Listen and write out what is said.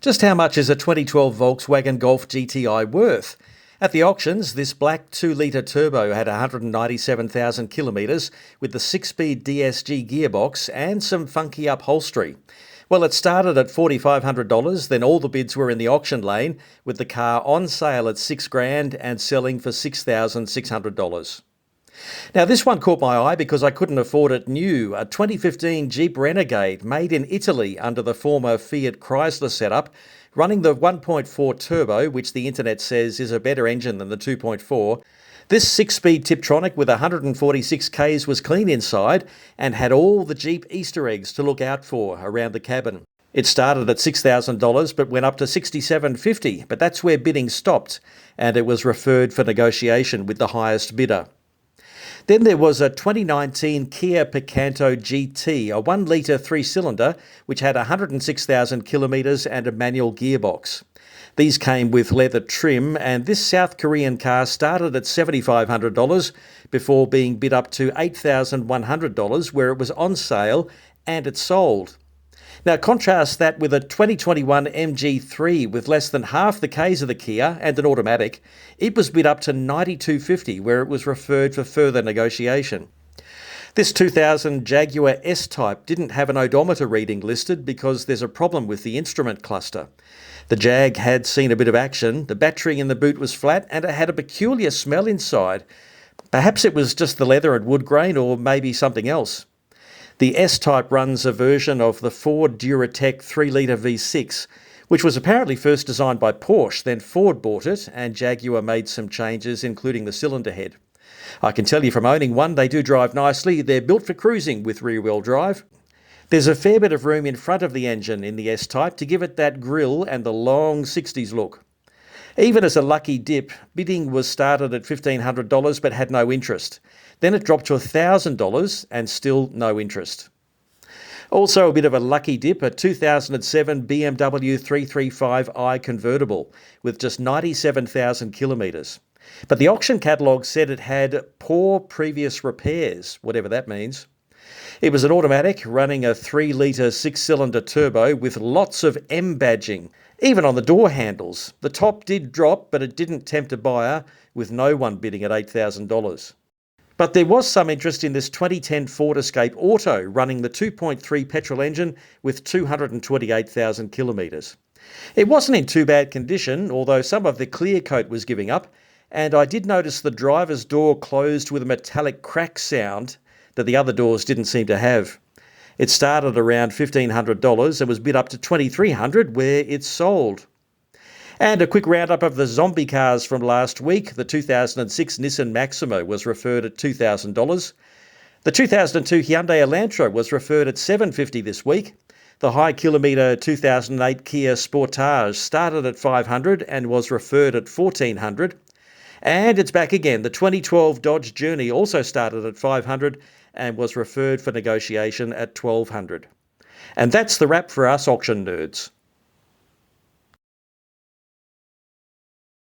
Just how much is a 2012 Volkswagen Golf GTI worth? At the auctions, this black 2-litre turbo had 197,000 kilometres with the 6-speed DSG gearbox and some funky upholstery. Well, it started at $4,500, then all the bids were in the auction lane, with the car on sale at $6,000 and selling for $6,600. Now, this one caught my eye because I couldn't afford it new. A 2015 Jeep Renegade made in Italy under the former Fiat Chrysler setup, running the 1.4 turbo, which the internet says is a better engine than the 2.4. This 6-speed Tiptronic with 146 Ks was clean inside and had all the Jeep Easter eggs to look out for around the cabin. It started at $6,000 but went up to $6,750, but that's where bidding stopped, and it was referred for negotiation with the highest bidder. Then there was a 2019 Kia Picanto GT, a 1-litre 3-cylinder, which had 106,000 kilometres and a manual gearbox. These came with leather trim, and this South Korean car started at $7,500 before being bid up to $8,100, where it was on sale and it sold. Now contrast that with a 2021 MG3 with less than half the Ks of the Kia and an automatic. It was bid up to $9,250, where it was referred for further negotiation. This 2000 Jaguar S-Type didn't have an odometer reading listed because there's a problem with the instrument cluster. The Jag had seen a bit of action, the battery in the boot was flat and it had a peculiar smell inside. Perhaps it was just the leather and wood grain, or maybe something else. The S-Type runs a version of the Ford Duratec 3-litre V6, which was apparently first designed by Porsche, then Ford bought it and Jaguar made some changes, including the cylinder head. I can tell you from owning one, they do drive nicely. They're built for cruising with rear-wheel drive. There's a fair bit of room in front of the engine in the S-Type to give it that grille and the long 60s look. Even as a lucky dip, bidding was started at $1,500 but had no interest. Then it dropped to $1,000 and still no interest. Also a bit of a lucky dip, a 2007 BMW 335i convertible with just 97,000 kilometres. But the auction catalogue said it had poor previous repairs, whatever that means. It was an automatic running a 3-litre 6-cylinder turbo with lots of M badging, even on the door handles. The top did drop, but it didn't tempt a buyer, with no one bidding at $8,000. But there was some interest in this 2010 Ford Escape Auto running the 2.3 petrol engine with 228,000 kilometres. It wasn't in too bad condition, although some of the clear coat was giving up, and I did notice the driver's door closed with a metallic crack sound that the other doors didn't seem to have. It started around $1,500 and was bid up to $2,300, where it sold. And a quick roundup of the zombie cars from last week. The 2006 Nissan Maxima was referred at $2,000. The 2002 Hyundai Elantra was referred at $750 this week. The high-kilometre 2008 Kia Sportage started at $500 and was referred at $1,400. And it's back again. The 2012 Dodge Journey also started at $500 and was referred for negotiation at $1,200. And that's the wrap for us auction nerds.